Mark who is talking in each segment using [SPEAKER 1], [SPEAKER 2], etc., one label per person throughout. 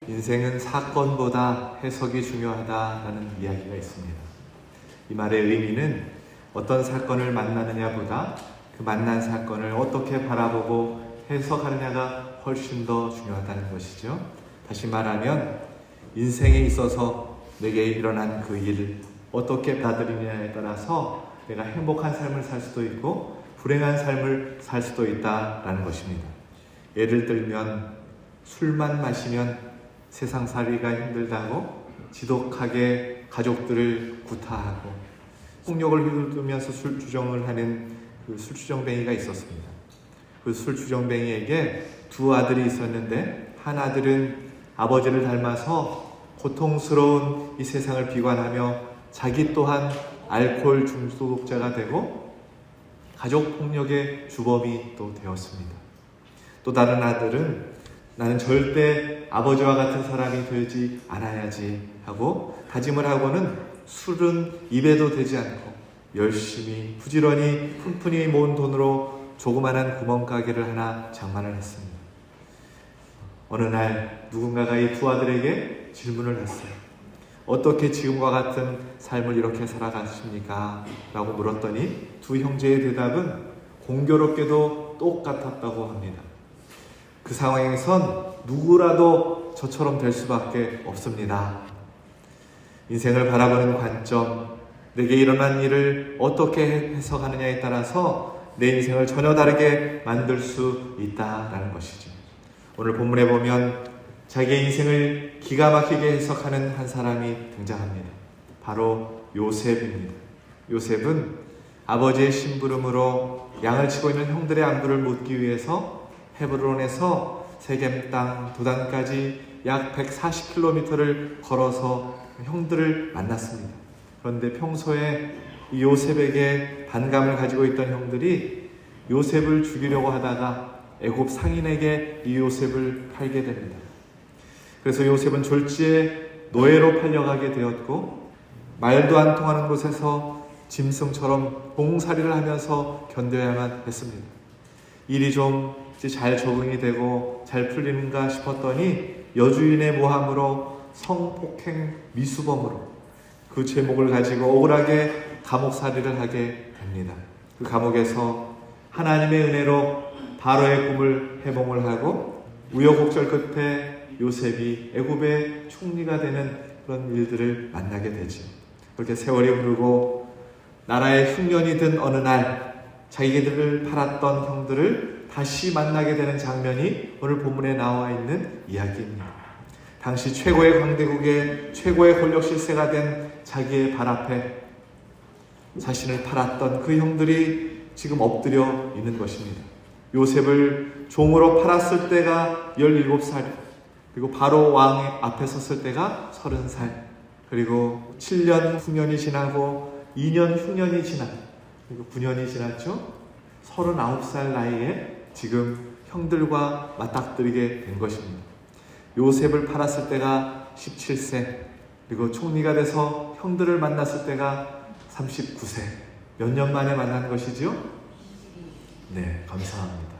[SPEAKER 1] 인생은 사건보다 해석이 중요하다라는 이야기가 있습니다. 이 말의 의미는 어떤 사건을 만나느냐보다 그 만난 사건을 어떻게 바라보고 해석하느냐가 훨씬 더 중요하다는 것이죠. 다시 말하면 인생에 있어서 내게 일어난 그 일을 어떻게 받아들이느냐에 따라서 내가 행복한 삶을 살 수도 있고 불행한 삶을 살 수도 있다라는 것입니다. 예를 들면 술만 마시면 세상살이가 힘들다고 지독하게 가족들을 구타하고 폭력을 휘두르면서 술주정을 하는 그 술주정뱅이가 있었습니다. 그 술주정뱅이에게 두 아들이 있었는데 한 아들은 아버지를 닮아서 고통스러운 이 세상을 비관하며 자기 또한 알코올 중독자가 되고 가족 폭력의 주범이 또 되었습니다. 또 다른 아들은 나는 절대 아버지와 같은 사람이 되지 않아야지 하고 다짐을 하고는 술은 입에도 대지 않고 열심히 부지런히 푼푼히 모은 돈으로 조그만한 구멍가게를 하나 장만을 했습니다. 어느 날 누군가가 이 두 아들에게 질문을 했어요. 어떻게 지금과 같은 삶을 이렇게 살아가십니까? 라고 물었더니 두 형제의 대답은 공교롭게도 똑같았다고 합니다. 그 상황에선 누구라도 저처럼 될 수밖에 없습니다. 인생을 바라보는 관점, 내게 일어난 일을 어떻게 해석하느냐에 따라서 내 인생을 전혀 다르게 만들 수 있다라는 것이죠. 오늘 본문에 보면 자기의 인생을 기가 막히게 해석하는 한 사람이 등장합니다. 바로 요셉입니다. 요셉은 아버지의 심부름으로 양을 치고 있는 형들의 안부를 묻기 위해서 헤브론에서 세겜 땅 도단까지 약 140km를 걸어서 형들을 만났습니다. 그런데 평소에 이 요셉에게 반감을 가지고 있던 형들이 요셉을 죽이려고 하다가 애굽 상인에게 이 요셉을 팔게 됩니다. 그래서 요셉은 졸지에 노예로 팔려가게 되었고 말도 안 통하는 곳에서 짐승처럼 봉사리를 하면서 견뎌야만 했습니다. 일이 좀 잘 적응이 되고 잘 풀리는가 싶었더니 여주인의 모함으로 성폭행 미수범으로 그 제목을 가지고 억울하게 감옥살이를 하게 됩니다. 그 감옥에서 하나님의 은혜로 바로의 꿈을 해몽을 하고 우여곡절 끝에 요셉이 애굽의 총리가 되는 그런 일들을 만나게 되죠. 그렇게 세월이 흐르고 나라의 흉년이 든 어느 날 자기들을 팔았던 형들을 다시 만나게 되는 장면이 오늘 본문에 나와 있는 이야기입니다. 당시 최고의 강대국의 최고의 권력 실세가 된 자기의 발 앞에 자신을 팔았던 그 형들이 지금 엎드려 있는 것입니다. 요셉을 종으로 팔았을 때가 17살, 그리고 바로 왕 앞에 섰을 때가 30살, 그리고 7년 흉년이 지나고 2년 흉년이 지나, 그리고 9년이 지났죠. 39살 나이에 지금 형들과 맞닥뜨리게 된 것입니다. 요셉을 팔았을 때가 17세, 그리고 총리가 돼서 형들을 만났을 때가 39세. 몇 년 만에 만난 것이죠? 네, 감사합니다.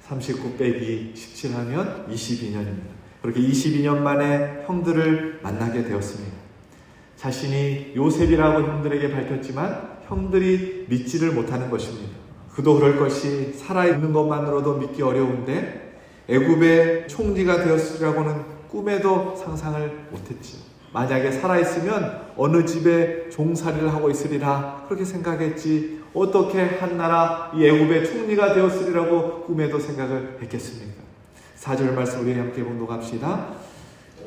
[SPEAKER 1] 39 빼기 17 하면 22년입니다. 그렇게 22년 만에 형들을 만나게 되었습니다. 자신이 요셉이라고 형들에게 밝혔지만 형들이 믿지를 못하는 것입니다. 그도 그럴 것이 살아있는 것만으로도 믿기 어려운데 애굽의 총리가 되었으리라고는 꿈에도 상상을 못했지. 만약에 살아있으면 어느 집에 종살이를 하고 있으리라 그렇게 생각했지 어떻게 한 나라 이 애굽의 총리가 되었으리라고 꿈에도 생각을 했겠습니까? 4절 말씀 우리 함께 봉독합시다.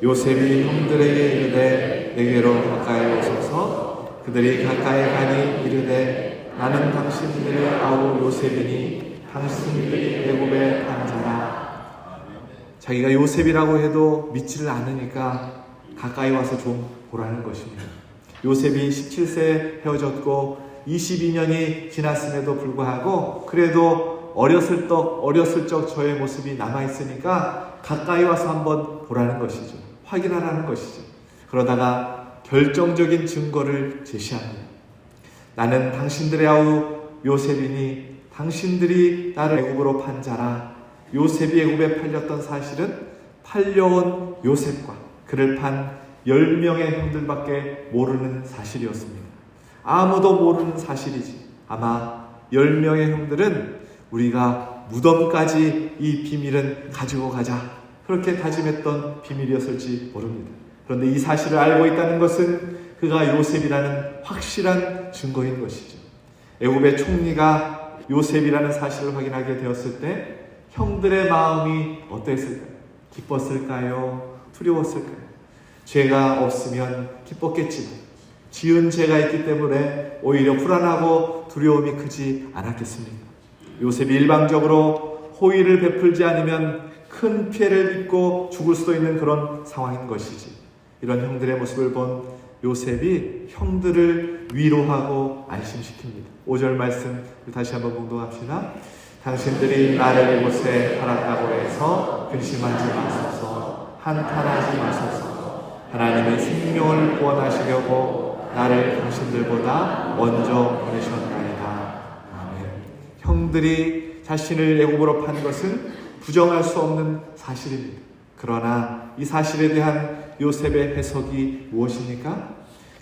[SPEAKER 1] 요셉이 형들에게 이르되 내게로 가까이 오소서. 그들이 가까이 가니 이르되 나는 당신들의 아우 요셉이니 당신들이 애굽의 반자라. 자기가 요셉이라고 해도 믿지를 않으니까 가까이 와서 좀 보라는 것입니다. 요셉이 17세에 헤어졌고 22년이 지났음에도 불구하고 그래도 어렸을 적 저의 모습이 남아있으니까 가까이 와서 한번 보라는 것이죠. 확인하라는 것이죠. 그러다가 결정적인 증거를 제시합니다. 나는 당신들의 아우 요셉이니 당신들이 나를 애굽으로 판 자라. 요셉이 애굽에 팔렸던 사실은 팔려온 요셉과 그를 판 10명의 형들밖에 모르는 사실이었습니다. 아무도 모르는 사실이지. 아마 10명의 형들은 우리가 무덤까지 이 비밀은 가지고 가자, 그렇게 다짐했던 비밀이었을지 모릅니다. 그런데 이 사실을 알고 있다는 것은 그가 요셉이라는 확실한 증거인 것이죠. 애굽의 총리가 요셉이라는 사실을 확인하게 되었을 때 형들의 마음이 어땠을까요? 기뻤을까요? 두려웠을까요? 죄가 없으면 기뻤겠지만 지은 죄가 있기 때문에 오히려 불안하고 두려움이 크지 않았겠습니까? 요셉이 일방적으로 호의를 베풀지 않으면 큰 피해를 입고 죽을 수도 있는 그런 상황인 것이지. 이런 형들의 모습을 본 요셉이 형들을 위로하고 안심시킵니다. 5절 말씀 다시 한번 봉독합시다. 당신들이 나를 이곳에 팔았다고 해서 근심하지 마소서, 한탄하지 마소서. 하나님의 생명을 구원하시려고 나를 당신들보다 먼저 보내셨나이다. 아멘. 형들이 자신을 애굽으로 판 것은 부정할 수 없는 사실입니다. 그러나 이 사실에 대한 요셉의 해석이 무엇입니까?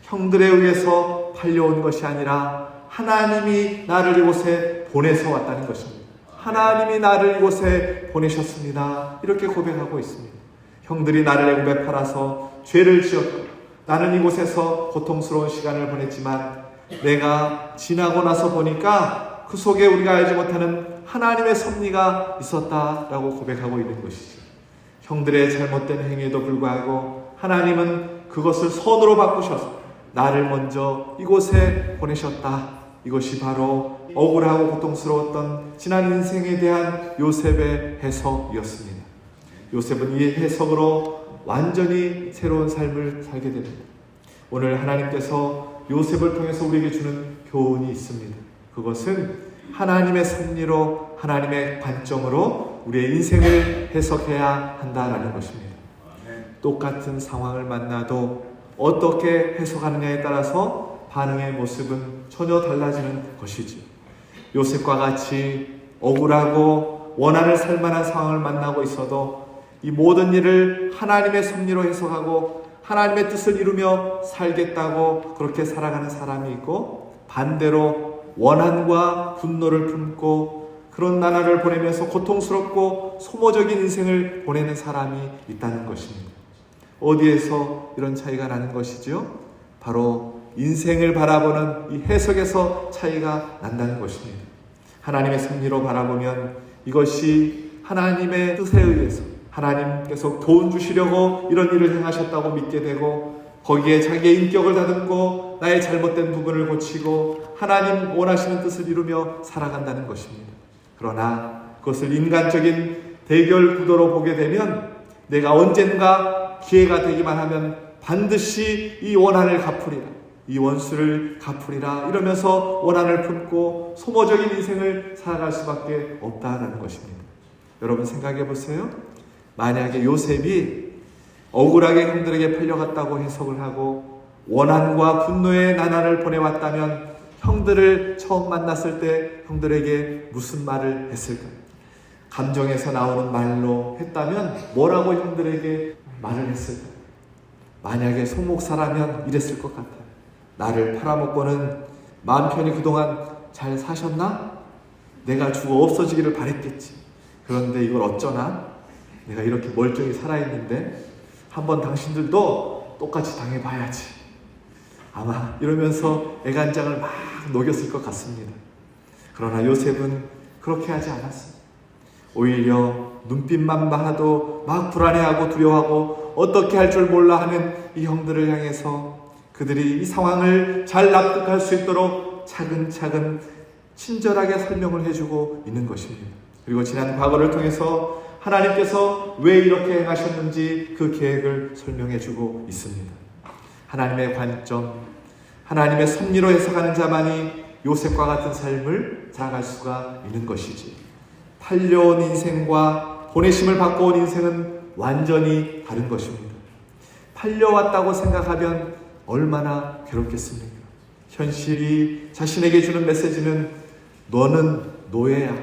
[SPEAKER 1] 형들에 의해서 팔려온 것이 아니라 하나님이 나를 이곳에 보내서 왔다는 것입니다. 하나님이 나를 이곳에 보내셨습니다. 이렇게 고백하고 있습니다. 형들이 나를 애굽에 팔아서 죄를 지었고 나는 이곳에서 고통스러운 시간을 보냈지만 내가 지나고 나서 보니까 그 속에 우리가 알지 못하는 하나님의 섭리가 있었다라고 고백하고 있는 것이죠. 형들의 잘못된 행위에도 불구하고 하나님은 그것을 선으로 바꾸셔서 나를 먼저 이곳에 보내셨다. 이것이 바로 억울하고 고통스러웠던 지난 인생에 대한 요셉의 해석이었습니다. 요셉은 이 해석으로 완전히 새로운 삶을 살게 됩니다. 오늘 하나님께서 요셉을 통해서 우리에게 주는 교훈이 있습니다. 그것은 하나님의 섭리로, 하나님의 관점으로 우리의 인생을 해석해야 한다라는 것입니다. 똑같은 상황을 만나도 어떻게 해석하느냐에 따라서 반응의 모습은 전혀 달라지는 것이죠. 요셉과 같이 억울하고 원한을 살 만한 상황을 만나고 있어도 이 모든 일을 하나님의 섭리로 해석하고 하나님의 뜻을 이루며 살겠다고 그렇게 살아가는 사람이 있고, 반대로 원한과 분노를 품고 그런 나날을 보내면서 고통스럽고 소모적인 인생을 보내는 사람이 있다는 것입니다. 어디에서 이런 차이가 나는 것이지요? 바로 인생을 바라보는 이 해석에서 차이가 난다는 것입니다. 하나님의 섭리로 바라보면 이것이 하나님의 뜻에 의해서 하나님께서 도움 주시려고 이런 일을 행하셨다고 믿게 되고, 거기에 자기의 인격을 다듬고 나의 잘못된 부분을 고치고 하나님 원하시는 뜻을 이루며 살아간다는 것입니다. 그러나 그것을 인간적인 대결 구도로 보게 되면 내가 언젠가 기회가 되기만 하면 반드시 이 원한을 갚으리라, 이 원수를 갚으리라 이러면서 원한을 품고 소모적인 인생을 살아갈 수밖에 없다라는 것입니다. 여러분 생각해 보세요. 만약에 요셉이 억울하게 형들에게 팔려갔다고 해석을 하고 원한과 분노의 나날을 보내왔다면 형들을 처음 만났을 때 형들에게 무슨 말을 했을까요? 감정에서 나오는 말로 했다면 뭐라고 형들에게 말을 했을까요? 만약에 송목사라면 이랬을 것 같아요. 나를 팔아먹고는 마음 편히 그동안 잘 사셨나? 내가 죽어 없어지기를 바랬겠지. 그런데 이걸 어쩌나? 내가 이렇게 멀쩡히 살아있는데 한번 당신들도 똑같이 당해봐야지. 아마 이러면서 애간장을 막 녹였을 것 같습니다. 그러나 요셉은 그렇게 하지 않았습니다. 오히려 눈빛만 봐도 막 불안해하고 두려워하고 어떻게 할 줄 몰라 하는 이 형들을 향해서 그들이 이 상황을 잘 납득할 수 있도록 차근차근 친절하게 설명을 해주고 있는 것입니다. 그리고 지난 과거를 통해서 하나님께서 왜 이렇게 행하셨는지 그 계획을 설명해주고 있습니다. 하나님의 관점, 하나님의 섭리로 해석하는 자만이 요셉과 같은 삶을 살아갈 수가 있는 것이지, 팔려온 인생과 보내심을 받고 온 인생은 완전히 다른 것입니다. 팔려왔다고 생각하면 얼마나 괴롭겠습니까? 현실이 자신에게 주는 메시지는 너는 노예야,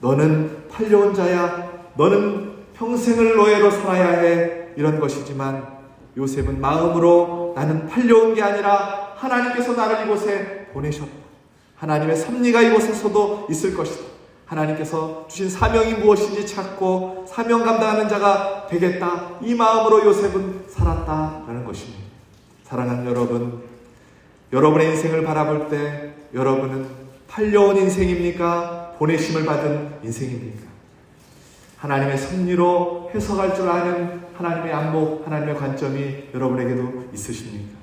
[SPEAKER 1] 너는 팔려온 자야, 너는 평생을 노예로 살아야 해, 이런 것이지만 요셉은 마음으로 나는 팔려온 게 아니라 하나님께서 나를 이곳에 보내셨다. 하나님의 섭리가 이곳에서도 있을 것이다. 하나님께서 주신 사명이 무엇인지 찾고 사명 감당하는 자가 되겠다. 이 마음으로 요셉은 살았다라는 것입니다. 사랑하는 여러분, 여러분의 인생을 바라볼 때 여러분은 팔려온 인생입니까? 보내심을 받은 인생입니까? 하나님의 섭리로 해석할 줄 아는 하나님의 안목, 하나님의 관점이 여러분에게도 있으십니까?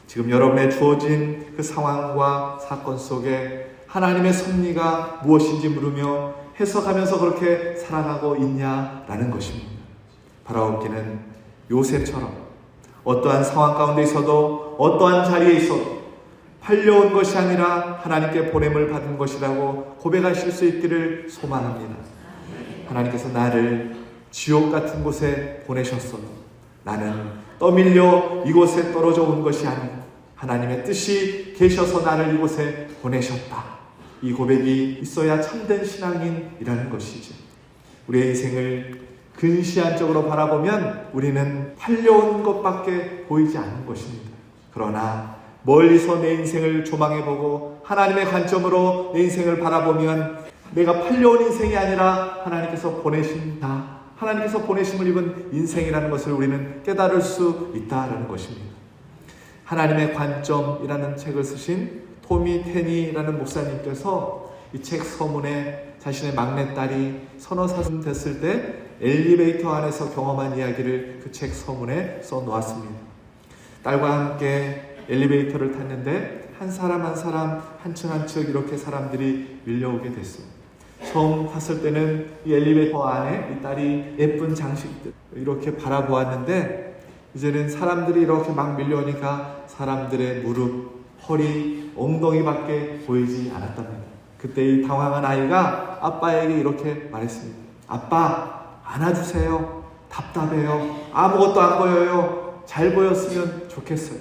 [SPEAKER 1] 지금 여러분의 주어진 그 상황과 사건 속에 하나님의 섭리가 무엇인지 물으며 해석하면서 그렇게 살아가고 있냐라는 것입니다. 바라옵기는 요셉처럼 어떠한 상황 가운데 있어도 어떠한 자리에 있어도 팔려온 것이 아니라 하나님께 보냄을 받은 것이라고 고백하실 수 있기를 소망합니다. 하나님께서 나를 지옥 같은 곳에 보내셨어도 나는 떠밀려 이곳에 떨어져 온 것이 아니고 하나님의 뜻이 계셔서 나를 이곳에 보내셨다. 이 고백이 있어야 참된 신앙인이라는 것이죠. 우리의 인생을 근시안적으로 바라보면 우리는 팔려온 것밖에 보이지 않는 것입니다. 그러나 멀리서 내 인생을 조망해보고 하나님의 관점으로 내 인생을 바라보면 내가 팔려온 인생이 아니라 하나님께서 보내신다. 하나님께서 보내심을 입은 인생이라는 것을 우리는 깨달을 수 있다는 것입니다. 하나님의 관점이라는 책을 쓰신 토미 테니라는 목사님께서 이 책 서문에 자신의 막내딸이 서너 살 됐을 때 엘리베이터 안에서 경험한 이야기를 그 책 서문에 써놓았습니다. 딸과 함께 엘리베이터를 탔는데 한 사람 한 사람 한 층 한 층 이렇게 사람들이 밀려오게 됐어요. 처음 탔을 때는 이 엘리베이터 안에 이 딸이 예쁜 장식들 이렇게 바라보았는데 이제는 사람들이 이렇게 막 밀려오니까 사람들의 무릎, 허리, 엉덩이밖에 보이지 않았답니다. 그때 이 당황한 아이가 아빠에게 이렇게 말했습니다. 아빠, 안아주세요. 답답해요. 아무것도 안 보여요. 잘 보였으면 좋겠어요.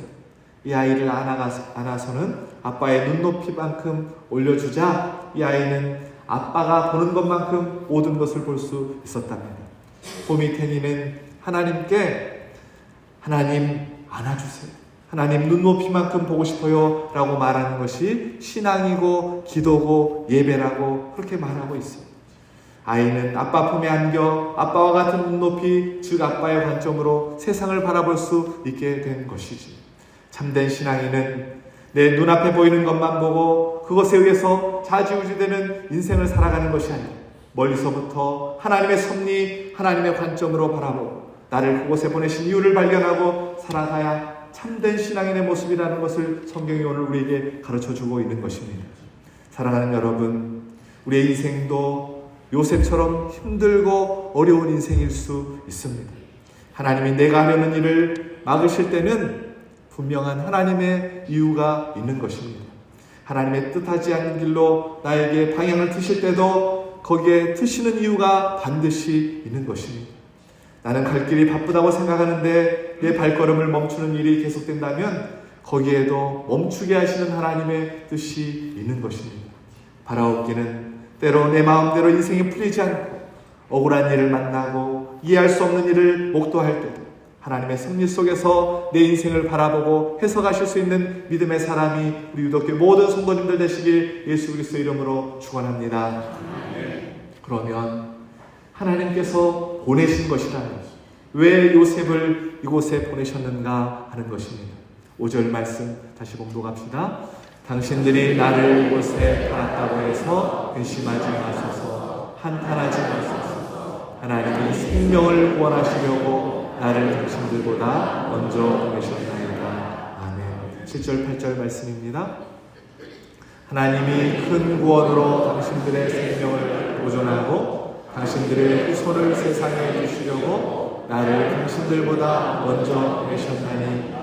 [SPEAKER 1] 이 아이를 안아서는 아빠의 눈높이만큼 올려주자 이 아이는 아빠가 보는 것만큼 모든 것을 볼 수 있었답니다. 토미 테니는 하나님께 하나님 안아주세요. 하나님 눈높이만큼 보고 싶어요 라고 말하는 것이 신앙이고 기도고 예배라고 그렇게 말하고 있어요. 아이는 아빠 품에 안겨 아빠와 같은 눈높이, 즉 아빠의 관점으로 세상을 바라볼 수 있게 된 것이지. 참된 신앙인은 내 눈앞에 보이는 것만 보고 그것에 의해서 좌지우지되는 인생을 살아가는 것이 아니라 멀리서부터 하나님의 섭리, 하나님의 관점으로 바라보고 나를 그곳에 보내신 이유를 발견하고 살아가야 참된 신앙인의 모습이라는 것을 성경이 오늘 우리에게 가르쳐주고 있는 것입니다. 사랑하는 여러분, 우리의 인생도 요셉처럼 힘들고 어려운 인생일 수 있습니다. 하나님이 내가 하려는 일을 막으실 때는 분명한 하나님의 이유가 있는 것입니다. 하나님의 뜻하지 않는 길로 나에게 방향을 트실 때도 거기에 트시는 이유가 반드시 있는 것입니다. 나는 갈 길이 바쁘다고 생각하는데 내 발걸음을 멈추는 일이 계속된다면 거기에도 멈추게 하시는 하나님의 뜻이 있는 것입니다. 바라옵기는 때로 내 마음대로 인생이 풀리지 않고 억울한 일을 만나고 이해할 수 없는 일을 목도할 때도 하나님의 섭리 속에서 내 인생을 바라보고 해석하실 수 있는 믿음의 사람이 우리 유독교회 모든 성도님들 되시길 예수 그리스도의 이름으로 축원합니다. 그러면 하나님께서 보내신 것이라면 왜 요셉을 이곳에 보내셨는가 하는 것입니다. 5절 말씀 다시 봉독합시다. 당신들이 나를 이곳에 팔았다고 해서 근심하지 마소서, 한탄하지 마소서. 하나님이 생명을 구원하시려고 나를 당신들보다 먼저 보내셨나이다. 아멘. 7절 8절 말씀입니다. 하나님이 큰 구원으로 당신들의 생명을 보존하고 당신들의 후손을 세상에 주시려고 나를 당신들보다 먼저 보내셨나니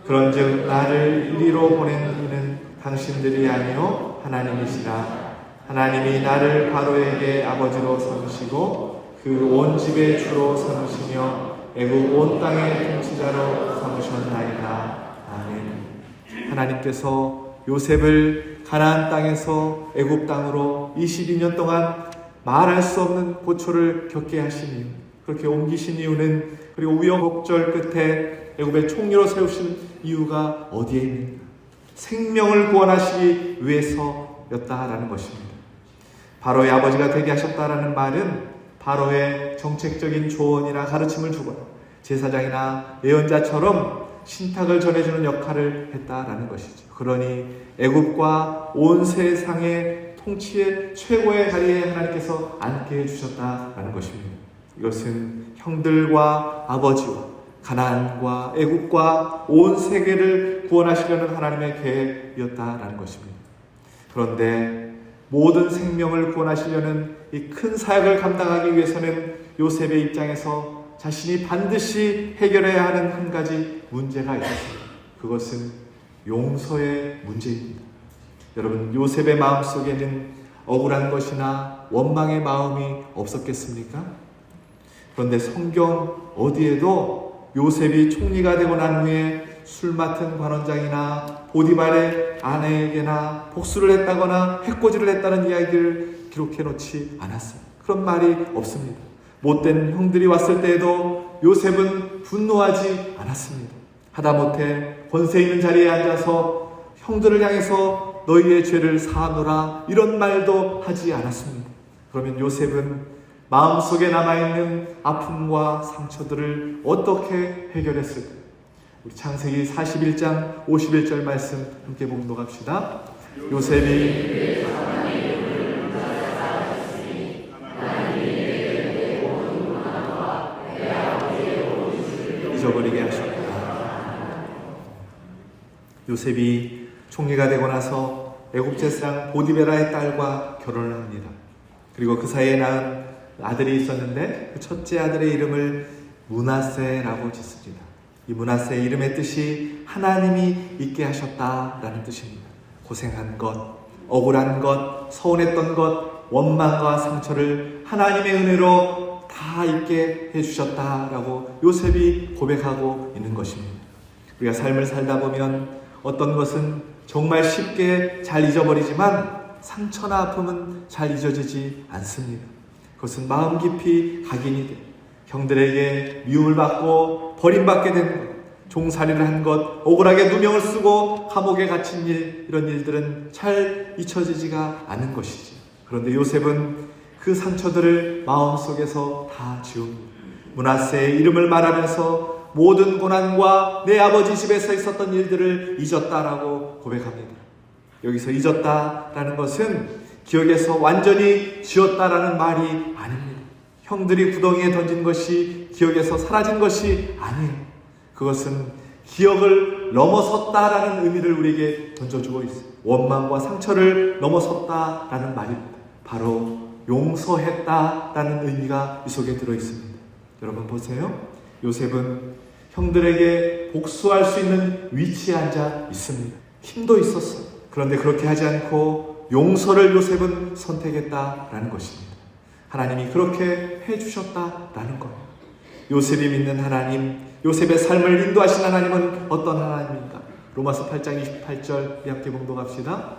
[SPEAKER 1] 그런즉 나를 이리로 보낸 이는 당신들이 아니요 하나님이시라. 하나님이 나를 바로에게 아버지로 삼으시고 그 온 집의 주로 삼으시며 애굽 온 땅의 통치자로 삼으셨나이다. 아멘. 하나님께서 요셉을 가나안 땅에서 애굽 땅으로 22년 동안 말할 수 없는 고초를 겪게 하시니 그렇게 옮기신 이유는, 그리고 우여곡절 끝에 애굽의 총리로 세우신 이유가 어디에 있는가? 생명을 구원하시기 위해서였다라는 것입니다. 바로의 아버지가 되게 하셨다라는 말은 바로의 정책적인 조언이나 가르침을 주거나 제사장이나 예언자처럼 신탁을 전해주는 역할을 했다라는 것이죠. 그러니 애굽과 온 세상의 통치의 최고의 자리에 하나님께서 앉게 해주셨다라는 것입니다. 이것은 형들과 아버지와 가나안과 애굽과 온 세계를 구원하시려는 하나님의 계획이었다라는 것입니다. 그런데 모든 생명을 구원하시려는 이 큰 사역을 감당하기 위해서는 요셉의 입장에서 자신이 반드시 해결해야 하는 한 가지 문제가 있었습니다. 그것은 용서의 문제입니다. 여러분, 요셉의 마음속에는 억울한 것이나 원망의 마음이 없었겠습니까? 그런데 성경 어디에도 요셉이 총리가 되고 난 후에 술 맡은 관원장이나 보디발의 아내에게나 복수를 했다거나 해코지를 했다는 이야기를 기록해 놓지 않았어요. 그런 말이 없습니다. 못된 형들이 왔을 때에도 요셉은 분노하지 않았습니다. 하다못해 권세 있는 자리에 앉아서 형들을 향해서 너희의 죄를 사하노라 이런 말도 하지 않았습니다. 그러면 요셉은 마음속에 남아있는 아픔과 상처들을 어떻게 해결했을까요? 우리 창세기 41장 51절 말씀 함께 봉독합시다. 요셉이 잊어버리게 하셨다. 요셉이 총리가 되고 나서 애굽 제사장 보디베라의 딸과 결혼을 합니다. 그리고 그 사이에 낳은 아들이 있었는데 그 첫째 아들의 이름을 므낫세라고 짓습니다. 이 므낫세의 이름의 뜻이 하나님이 있게 하셨다라는 뜻입니다. 고생한 것, 억울한 것, 서운했던 것, 원망과 상처를 하나님의 은혜로 다 있게 해주셨다라고 요셉이 고백하고 있는 것입니다. 우리가 삶을 살다 보면 어떤 것은 정말 쉽게 잘 잊어버리지만 상처나 아픔은 잘 잊어지지 않습니다. 그것은 마음 깊이 각인이 돼 형들에게 미움을 받고 버림받게 된 것, 종살이를 한 것, 억울하게 누명을 쓰고 감옥에 갇힌 일, 이런 일들은 잘 잊혀지지가 않은 것이지. 그런데 요셉은 그 상처들을 마음속에서 다 지웁니다. 므낫세의 이름을 말하면서 모든 고난과 내 아버지 집에서 있었던 일들을 잊었다라고 고백합니다. 여기서 잊었다라는 것은 기억에서 완전히 지웠다라는 말이 아닙니다. 형들이 구덩이에 던진 것이 기억에서 사라진 것이 아니에요. 그것은 기억을 넘어섰다라는 의미를 우리에게 던져주고 있어요. 원망과 상처를 넘어섰다라는 말입니다. 바로 용서했다라는 의미가 이 속에 들어있습니다. 여러분 보세요. 요셉은 형들에게 복수할 수 있는 위치에 앉아 있습니다. 힘도 있었어요. 그런데 그렇게 하지 않고 용서를 요셉은 선택했다라는 것입니다. 하나님이 그렇게 해주셨다라는 겁니다. 요셉이 믿는 하나님, 요셉의 삶을 인도하신 하나님은 어떤 하나님입니까? 로마서 8장 28절 함께 봉독합시다.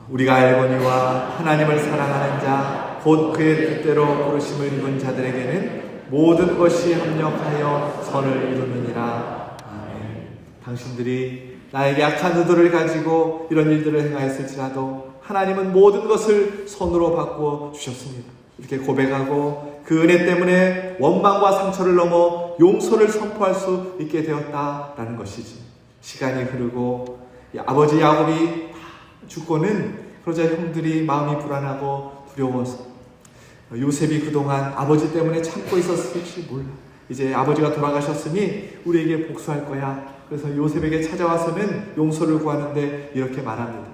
[SPEAKER 1] 우리가 알거니와 하나님을 사랑하는 자 곧 그의 뜻대로 부르심을 입은 자들에게는 모든 것이 합력하여 선을 이루느니라. 아멘. 당신들이 나에게 악한 의도를 가지고 이런 일들을 행하였을지라도 하나님은 모든 것을 선으로 바꾸어 주셨습니다. 이렇게 고백하고 그 은혜 때문에 원망과 상처를 넘어 용서를 선포할 수 있게 되었다라는 것이지. 시간이 흐르고 아버지 야곱이 죽고는 그러자 형들이 마음이 불안하고 두려워서 요셉이 그동안 아버지 때문에 참고 있었을지 몰라. 이제 아버지가 돌아가셨으니 우리에게 복수할 거야. 그래서 요셉에게 찾아와서는 용서를 구하는데 이렇게 말합니다.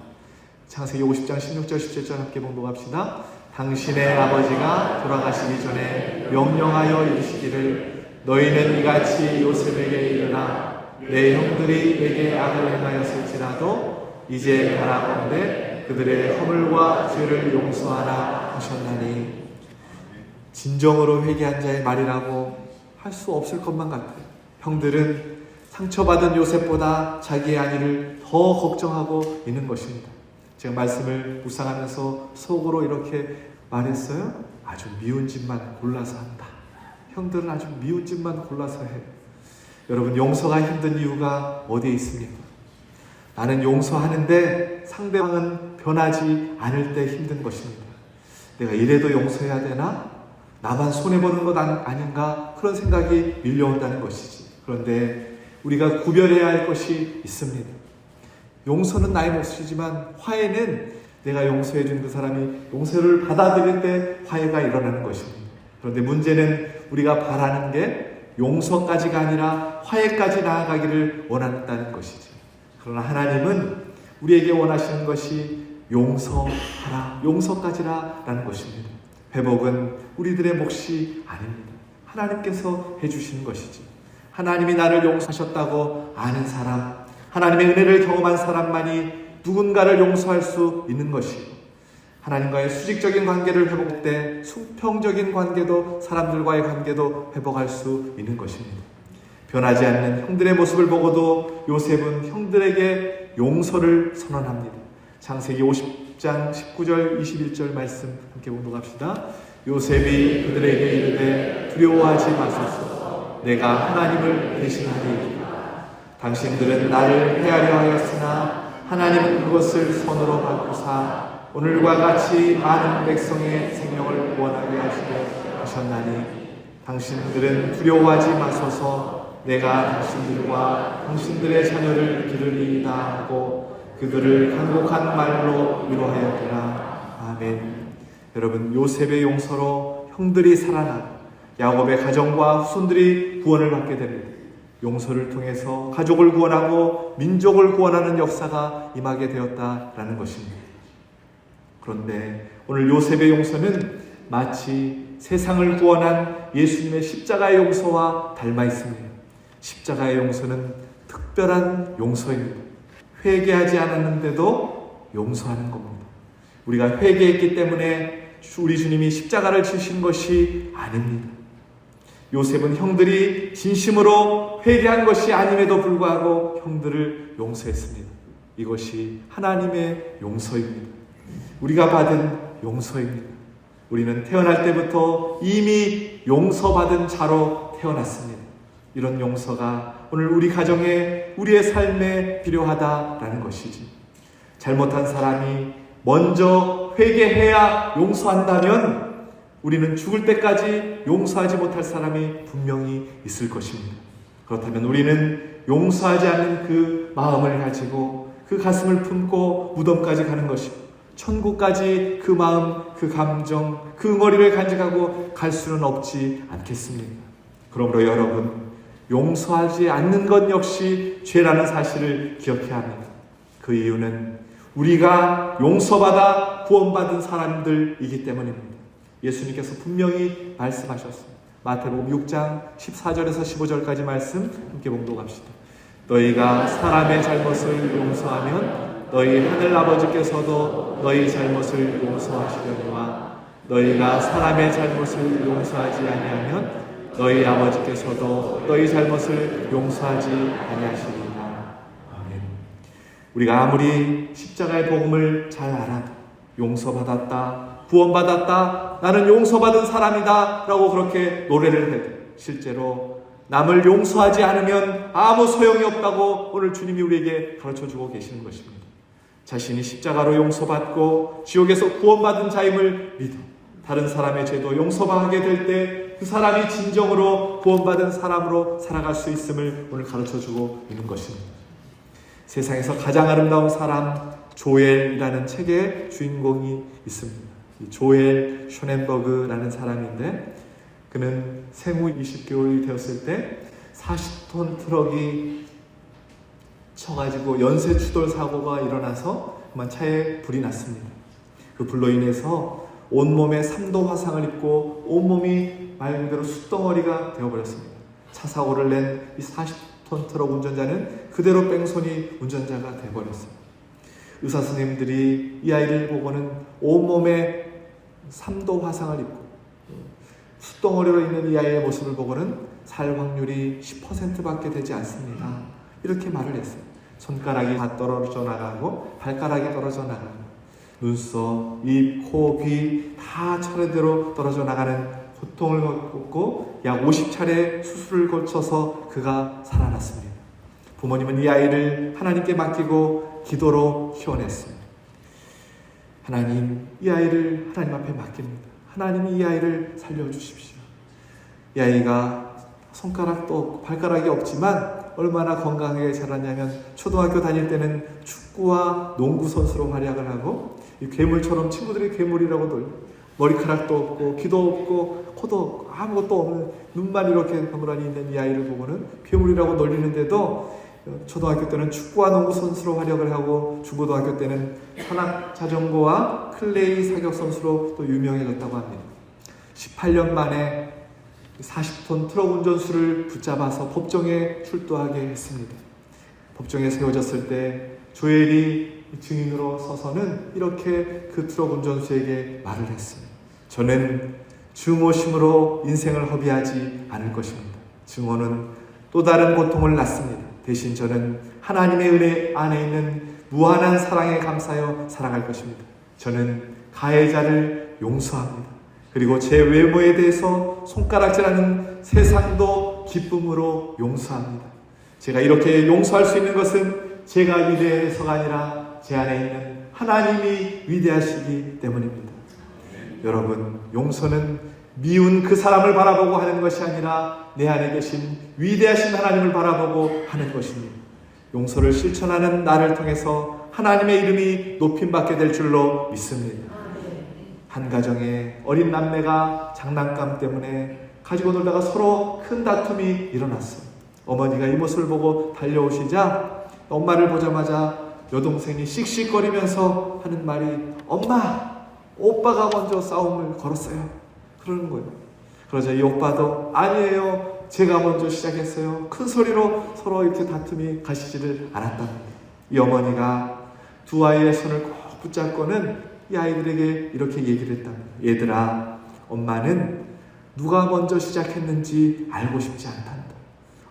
[SPEAKER 1] 창세기 50장 16절 17절 함께 봉독합시다. 당신의 아버지가 돌아가시기 전에 명령하여 이르시기를 너희는 이같이 요셉에게 이르라. 내 형들이 내게 악을 행하였을지라도 이제 바라건대 그들의 허물과 죄를 용서하라 하셨나니. 진정으로 회개한 자의 말이라고 할 수 없을 것만 같아요. 형들은 상처받은 요셉보다 자기의 안위를 더 걱정하고 있는 것입니다. 제가 말씀을 묵상하면서 속으로 이렇게 말했어요. 아주 미운 짓만 골라서 한다. 형들은 아주 미운 짓만 골라서 해요. 여러분, 용서가 힘든 이유가 어디에 있습니까? 나는 용서하는데 상대방은 변하지 않을 때 힘든 것입니다. 내가 이래도 용서해야 되나? 나만 손해보는 것 아닌가? 그런 생각이 밀려온다는 것이지. 그런데 우리가 구별해야 할 것이 있습니다. 용서는 나의 몫이지만 화해는 내가 용서해 준 그 사람이 용서를 받아들일 때 화해가 일어나는 것입니다. 그런데 문제는 우리가 바라는 게 용서까지가 아니라 화해까지 나아가기를 원한다는 것이지. 그러나 하나님은 우리에게 원하시는 것이 용서하라, 용서까지라 라는 것입니다. 회복은 우리들의 몫이 아닙니다. 하나님께서 해주시는 것이지. 하나님이 나를 용서하셨다고 아는 사람, 하나님의 은혜를 경험한 사람만이 누군가를 용서할 수 있는 것이고, 하나님과의 수직적인 관계를 회복할 때 수평적인 관계도, 사람들과의 관계도 회복할 수 있는 것입니다. 변하지 않는 형들의 모습을 보고도 요셉은 형들에게 용서를 선언합니다. 창세기 50장 19절 21절 말씀 함께 공독합시다. 요셉이 그들에게 이르되 두려워하지 마소서, 내가 하나님을 대신하리이다. 당신들은 나를 해하려 하였으나 하나님은 그것을 선으로 바꾸사 오늘과 같이 많은 백성의 생명을 구원하게 하시려 하셨나니, 당신들은 두려워하지 마소서, 내가 당신들과 당신들의 자녀를 기르리이다 하고 그들을 간곡한 말로 위로하였더라. 아멘. 여러분, 요셉의 용서로 형들이 살아나고 야곱의 가정과 후손들이 구원을 받게 됩니다. 용서를 통해서 가족을 구원하고 민족을 구원하는 역사가 임하게 되었다라는 것입니다. 그런데 오늘 요셉의 용서는 마치 세상을 구원한 예수님의 십자가의 용서와 닮아 있습니다. 십자가의 용서는 특별한 용서입니다. 회개하지 않았는데도 용서하는 겁니다. 우리가 회개했기 때문에 우리 주님이 십자가를 지신 것이 아닙니다. 요셉은 형들이 진심으로 회개한 것이 아님에도 불구하고 형들을 용서했습니다. 이것이 하나님의 용서입니다. 우리가 받은 용서입니다. 우리는 태어날 때부터 이미 용서받은 자로 태어났습니다. 이런 용서가 오늘 우리 가정에, 우리의 삶에 필요하다라는 것이지. 잘못한 사람이 먼저 회개해야 용서한다면 우리는 죽을 때까지 용서하지 못할 사람이 분명히 있을 것입니다. 그렇다면 우리는 용서하지 않는 그 마음을 가지고 그 가슴을 품고 무덤까지 가는 것이고 천국까지 그 마음, 그 감정, 그 응어리를 간직하고 갈 수는 없지 않겠습니까? 그러므로 여러분, 용서하지 않는 것 역시 죄라는 사실을 기억해야 합니다. 그 이유는 우리가 용서받아 구원받은 사람들이기 때문입니다. 예수님께서 분명히 말씀하셨습니다. 마태복음 6장 14절에서 15절까지 말씀 함께 봉독합시다. 너희가 사람의 잘못을 용서하면 너희 하늘 아버지께서도 너희 잘못을 용서하시려니와 너희가 사람의 잘못을 용서하지 아니하면 너희 아버지께서도 너희 잘못을 용서하지 아니하시리라. 아멘. 우리가 아무리 십자가의 복음을 잘 알아도 용서받았다, 구원받았다, 나는 용서받은 사람이다 라고 그렇게 노래를 해도 실제로 남을 용서하지 않으면 아무 소용이 없다고 오늘 주님이 우리에게 가르쳐주고 계시는 것입니다. 자신이 십자가로 용서받고 지옥에서 구원받은 자임을 믿어 다른 사람의 죄도 용서하게 될 때 그 사람이 진정으로 구원받은 사람으로 살아갈 수 있음을 오늘 가르쳐주고 있는 것입니다. 세상에서 가장 아름다운 사람 조엘이라는 책의 주인공이 있습니다. 이 조엘 쇼넨버그라는 사람인데 그는 생후 20개월이 되었을 때 40톤 트럭이 쳐가지고 연쇄 추돌 사고가 일어나서 그만 차에 불이 났습니다. 그 불로 인해서 온몸에 3도 화상을 입고 온몸이 말 그대로 숯덩어리가 되어버렸습니다. 차 사고를 낸 이 40톤 트럭 운전자는 그대로 뺑소니 운전자가 되어버렸습니다. 의사 선생님들이 이 아이를 보고는 온몸에 3도 화상을 입고 숯덩어리로 있는 이 아이의 모습을 보고는 살 확률이 10%밖에 되지 않습니다. 이렇게 말을 했어요. 손가락이 다 떨어져 나가고 발가락이 떨어져 나가고 눈썹, 입, 코, 귀 다 차례대로 떨어져 나가는 고통을 겪고 약 50차례 수술을 거쳐서 그가 살아났습니다. 부모님은 이 아이를 하나님께 맡기고 기도로 키워냈습니다. 하나님, 이 아이를 하나님 앞에 맡깁니다. 하나님이 이 아이를 살려주십시오. 이 아이가 손가락도 없고 발가락이 없지만 얼마나 건강하게 자랐냐면 초등학교 다닐 때는 축구와 농구 선수로 활약을 하고 이 괴물처럼 친구들이 괴물이라고 놀려. 머리카락도 없고 귀도 없고 코도 없고 아무것도 없는 눈만 이렇게 덩그러니 있는 이 아이를 보고는 괴물이라고 놀리는데도 초등학교 때는 축구와 농구 선수로 활약을 하고 중고등학교 때는 산악 자전거와 클레이 사격 선수로 또 유명해졌다고 합니다. 18년 만에 40톤 트럭 운전수를 붙잡아서 법정에 출두하게 했습니다. 법정에 세워졌을 때 조엘이 증인으로 서서는 이렇게 그 트럭 운전수에게 말을 했습니다. 저는 증오심으로 인생을 허비하지 않을 것입니다. 증오는 또 다른 고통을 낳습니다. 대신 저는 하나님의 은혜 안에 있는 무한한 사랑에 감사하여 살아갈 것입니다. 저는 가해자를 용서합니다. 그리고 제 외모에 대해서 손가락질하는 세상도 기쁨으로 용서합니다. 제가 이렇게 용서할 수 있는 것은 제가 위대해서가 아니라 제 안에 있는 하나님이 위대하시기 때문입니다. 여러분, 용서는 미운 그 사람을 바라보고 하는 것이 아니라 내 안에 계신 위대하신 하나님을 바라보고 하는 것입니다. 용서를 실천하는 나를 통해서 하나님의 이름이 높임받게 될 줄로 믿습니다. 한 가정에 어린 남매가 장난감 때문에 가지고 놀다가 서로 큰 다툼이 일어났어요. 어머니가 이 모습을 보고 달려오시자 엄마를 보자마자 여동생이 씩씩거리면서 하는 말이 엄마, 오빠가 먼저 싸움을 걸었어요. 그러는 거예요. 그러자 이 오빠도 아니에요. 제가 먼저 시작했어요. 큰 소리로 서로 이렇게 다툼이 가시지를 않았답니다. 이 어머니가 두 아이의 손을 꼭 붙잡고는 이 아이들에게 이렇게 얘기를 했답니다. 얘들아, 엄마는 누가 먼저 시작했는지 알고 싶지 않단다.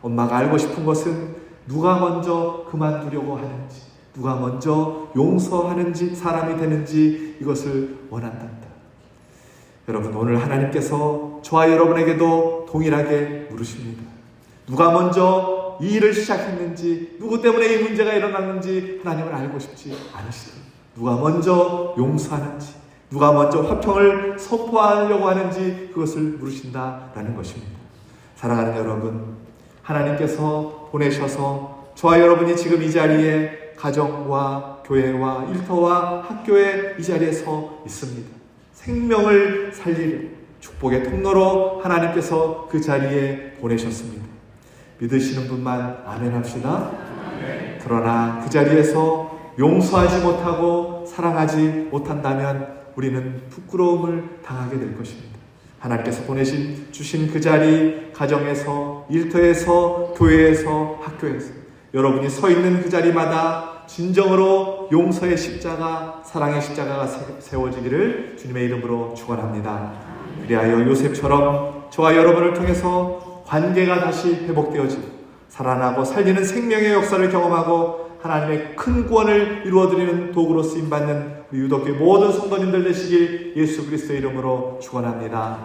[SPEAKER 1] 엄마가 알고 싶은 것은 누가 먼저 그만두려고 하는지, 누가 먼저 용서하는지, 사람이 되는지 이것을 원한단다. 여러분, 오늘 하나님께서 저와 여러분에게도 동일하게 물으십니다. 누가 먼저 이 일을 시작했는지, 누구 때문에 이 문제가 일어났는지 하나님을 알고 싶지 않으시다. 누가 먼저 용서하는지, 누가 먼저 화평을 선포하려고 하는지 그것을 물으신다라는 것입니다. 사랑하는 여러분, 하나님께서 보내셔서 저와 여러분이 지금 이 자리에 가정과 교회와 일터와 학교에 이 자리에 서 있습니다. 생명을 살리려 축복의 통로로 하나님께서 그 자리에 보내셨습니다. 믿으시는 분만 아멘 합시다. 그러나 그 자리에서 용서하지 못하고 사랑하지 못한다면 우리는 부끄러움을 당하게 될 것입니다. 하나님께서 주신 그 자리, 가정에서, 일터에서, 교회에서, 학교에서 여러분이 서 있는 그 자리마다 진정으로 용서의 십자가, 사랑의 십자가가 세워지기를 주님의 이름으로 축원합니다. 그리하여 요셉처럼 저와 여러분을 통해서 관계가 다시 회복되어지고 살아나고 살리는 생명의 역사를 경험하고 하나님의 큰 구원을 이루어드리는 도구로 쓰임받는 우리 유독교회 모든 성도님들 되시길 예수 그리스도의 이름으로 축원합니다.